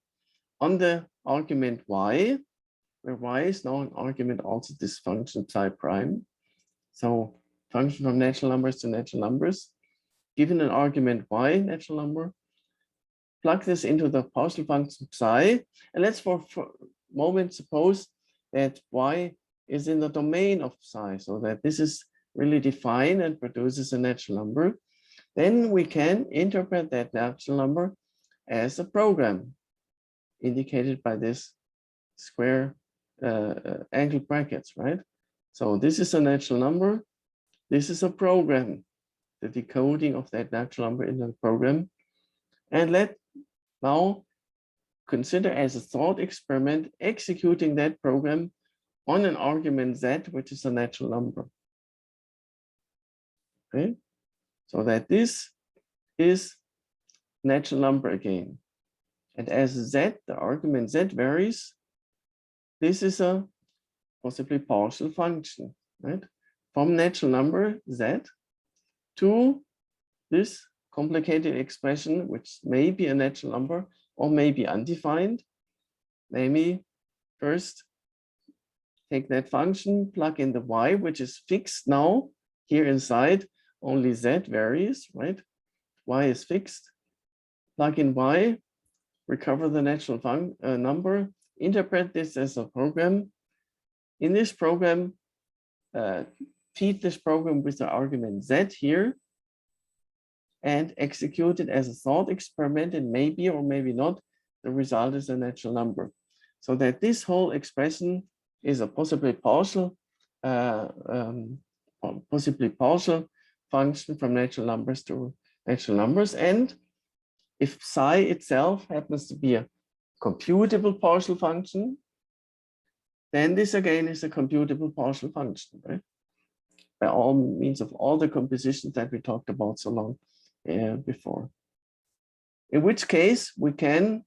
on the argument y, where y is now an argument also this function psi prime. So function from natural numbers to natural numbers, given an argument y, natural number, plug this into the partial function psi, and let's for a moment suppose that y is in the domain of psi, so that this is really defined and produces a natural number. then we can interpret that natural number as a program indicated by this square angle brackets, right? So this is a natural number. This is a program, the decoding of that natural number in the program. And let's now consider as a thought experiment executing that program on an argument z, which is a natural number. Okay, so that this is natural number again. And as z, the argument z varies, this is a possibly partial function, right? From natural number z to this complicated expression, which may be a natural number or may be undefined. Namely, first, take that function, plug in the y, which is fixed now here inside, only z varies, right? Y is fixed. Plug in y, recover the natural number, interpret this as a program. In this program, feed this program with the argument z here and execute it as a thought experiment, and maybe or maybe not, the result is a natural number. So that this whole expression is a possibly partial function from natural numbers to natural numbers. And if psi itself happens to be a computable partial function, then this again is a computable partial function, right? By all means of all the compositions that we talked about so long before. In which case we can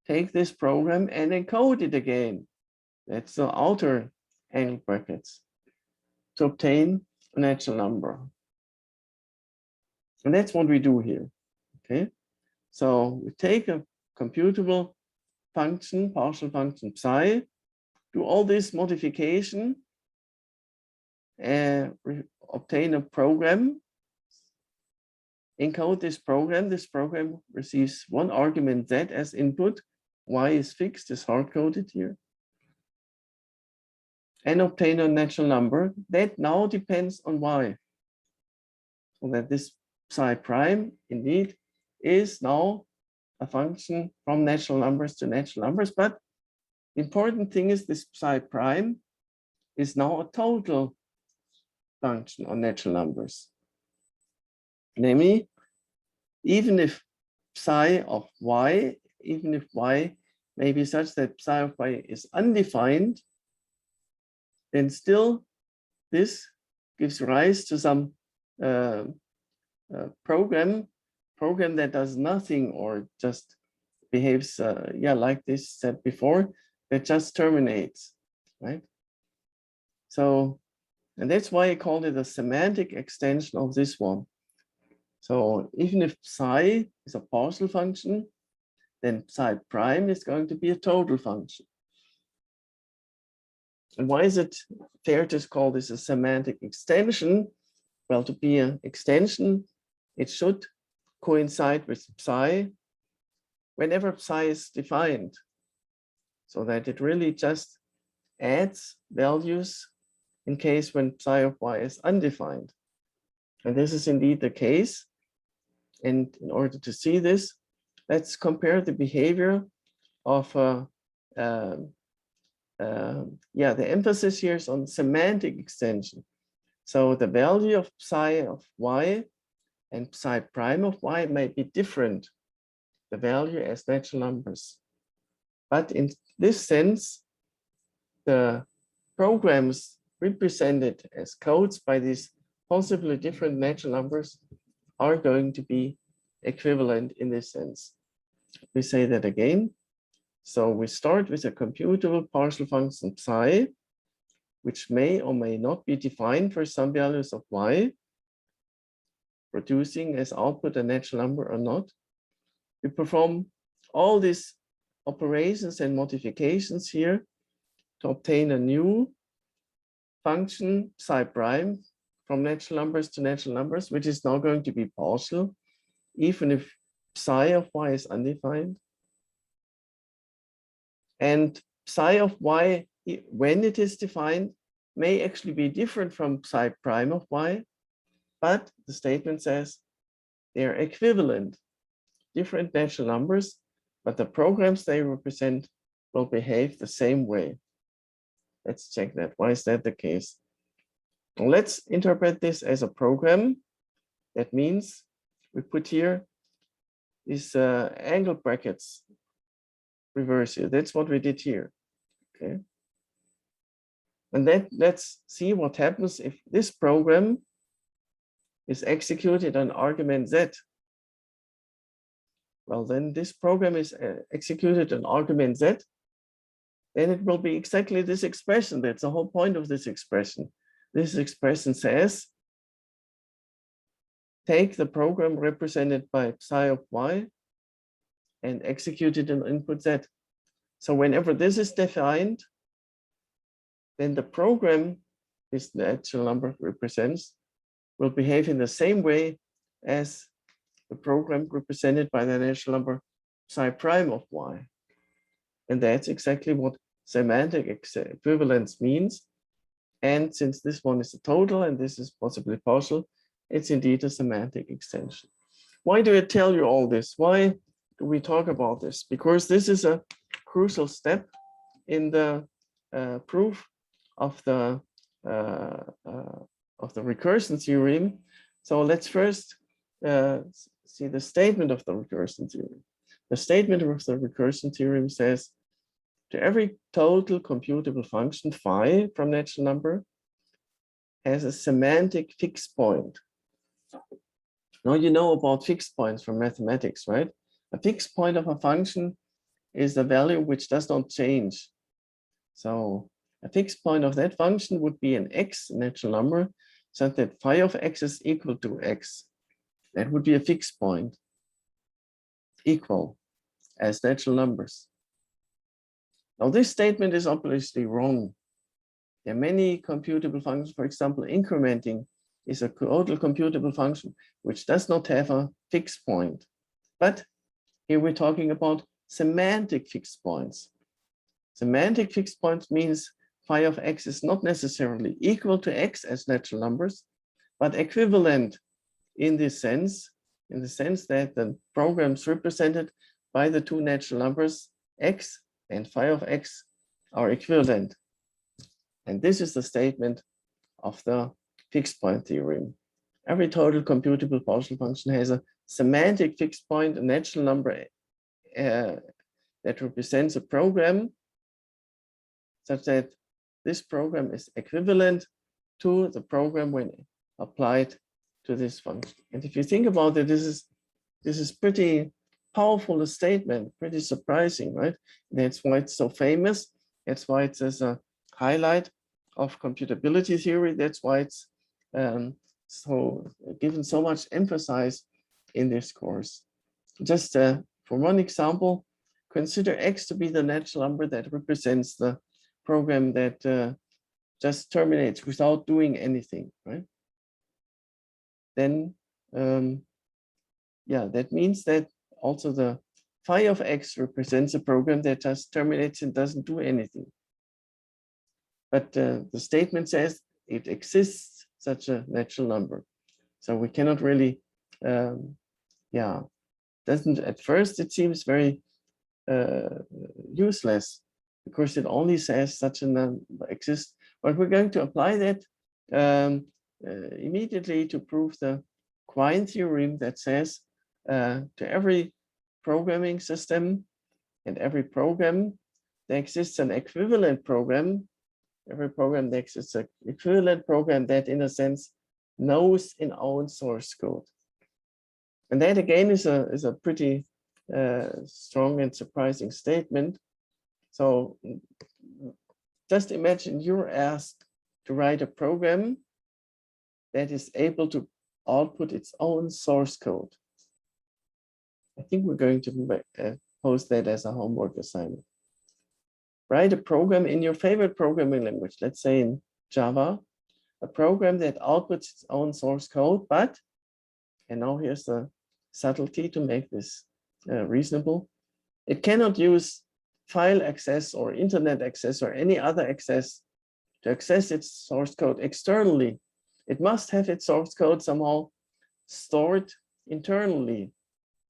take this program and encode it again. That's the outer angle brackets to obtain a natural number. And that's what we do here, okay? So we take a computable function, partial function psi, do all this modification, and obtain a program, encode this program. This program receives one argument z as input, y is fixed, is hard-coded here, and obtain a natural number that now depends on y. So that this psi prime indeed is now a function from natural numbers to natural numbers. But the important thing is this psi prime is now a total function on natural numbers. Namely, even if psi of y, even if y may be such that psi of y is undefined, then still this gives rise to some program that does nothing or just behaves like this said before, that just terminates, right? So, and that's why I called it a semantic extension of this one. So even if psi is a partial function, then psi prime is going to be a total function. And why is it fair to call this a semantic extension? Well, to be an extension, it should coincide with psi whenever psi is defined, so that it really just adds values in case when psi of y is undefined. And this is indeed the case. And in order to see this, let's compare the behavior of the emphasis here is on semantic extension. So the value of psi of y and psi prime of y may be different, the value as natural numbers. But in this sense, the programs represented as codes by these possibly different natural numbers are going to be equivalent in this sense. We say that again. So we start with a computable partial function psi, which may or may not be defined for some values of y, producing as output a natural number or not. We perform all these operations and modifications here to obtain a new function psi prime from natural numbers to natural numbers, which is now going to be partial, even if psi of y is undefined. And psi of y, when it is defined, may actually be different from psi prime of y, but the statement says they are equivalent, different natural numbers, but the programs they represent will behave the same way. Let's check that. Why is that the case? Well, let's interpret this as a program. That means we put here these angle brackets reverse here. That's what we did here. Okay. And then let's see what happens if this program is executed on argument Z. Well, then this program is executed on argument Z, then it will be exactly this expression. That's the whole point of this expression. This expression says, take the program represented by psi of y and execute it in input Z. So whenever this is defined, then the program this natural number represents will behave in the same way as the program represented by the natural number psi prime of y. And that's exactly what semantic equivalence means. And since this one is a total and this is possibly partial, it's indeed a semantic extension. Why do I tell you all this? Why do we talk about this? Because this is a crucial step in the proof of the recursion theorem. So let's first see the statement of the recursion theorem. The statement of the recursion theorem says, to every total computable function phi from natural number has a semantic fixed point. Now you know about fixed points from mathematics, right? A fixed point of a function is the value which does not change. So a fixed point of that function would be an x natural number, so that phi of x is equal to x. That would be a fixed point, equal as natural numbers. Now this statement is obviously wrong. There are many computable functions. For example, incrementing is a total computable function which does not have a fixed point. But here we're talking about semantic fixed points. Semantic fixed points means phi of x is not necessarily equal to x as natural numbers, but equivalent in this sense, in the sense that the programs represented by the two natural numbers x and phi of x are equivalent. And this is the statement of the fixed point theorem. Every total computable partial function has a semantic fixed point, a natural number that represents a program such that this program is equivalent to the program when applied to this function. And if you think about it, this is pretty powerful a statement, pretty surprising, right? That's why it's so famous. That's why it's as a highlight of computability theory. That's why it's so given so much emphasis in this course. Just for one example, consider x to be the natural number that represents the program that just terminates without doing anything, right? Then, yeah, that means that also the phi of x represents a program that just terminates and doesn't do anything. But the statement says it exists such a natural number. So we cannot really, yeah, doesn't at first it seems very useless because it only says such a number exists. But we're going to apply that immediately to prove the Quine theorem that says to every programming system and every program, there exists an equivalent program. Every program that exists an equivalent program that, in a sense, knows in own source code. And that again is a pretty strong and surprising statement. So just imagine you're asked to write a program that is able to output its own source code. I think we're going to post that as a homework assignment. Write a program in your favorite programming language, let's say in Java, a program that outputs its own source code, but, and now here's the subtlety to make this reasonable, it cannot use file access or internet access or any other access to access its source code externally. It must have its source code somehow stored internally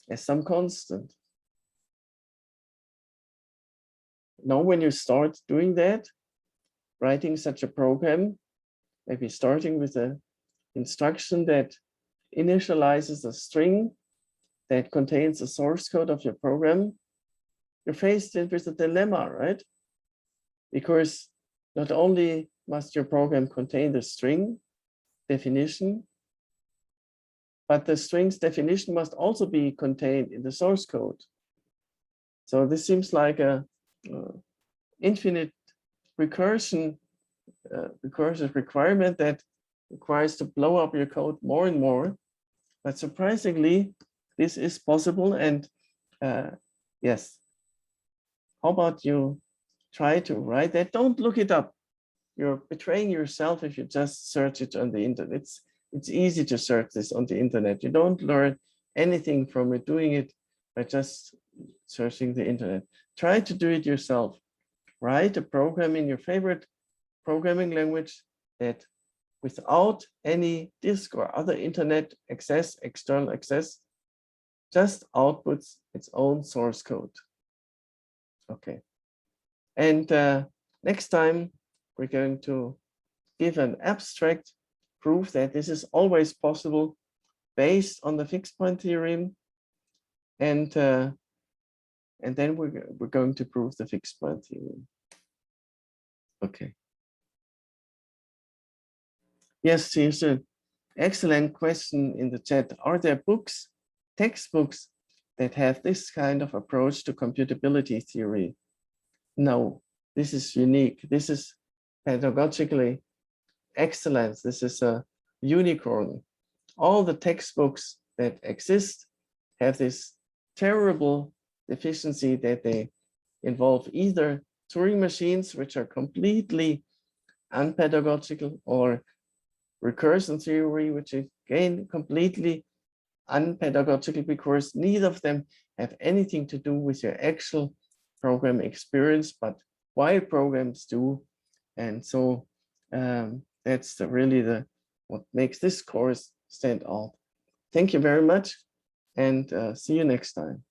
as some constant. Now, when you start doing that, writing such a program, maybe starting with an instruction that initializes a string that contains the source code of your program, you're faced with a dilemma, right? Because not only must your program contain the string definition, but the string's definition must also be contained in the source code. So this seems like a infinite recursive requirement that requires to blow up your code more and more. But surprisingly, this is possible. And yes, how about you try to write that? Don't look it up. You're betraying yourself if you just search it on the internet. It's easy to search this on the internet. You don't learn anything from it, doing it by just searching the internet. Try to do it yourself. Write a program in your favorite programming language that without any disk or other internet access, external access, just outputs its own source code. Okay. And next time, we're going to give an abstract proof that this is always possible based on the fixed point theorem. And then we're going to prove the fixed point theorem. Okay. Yes, here's an excellent question in the chat. Are there books, textbooks that have this kind of approach to computability theory? No, this is unique. This is pedagogically excellent. This is a unicorn. All the textbooks that exist have this terrible deficiency that they involve either Turing machines, which are completely unpedagogical, or recursion theory, which is again completely unpedagogical, because neither of them have anything to do with your actual program experience, but while programs do. And so that's really what makes this course stand out. Thank you very much, and see you next time.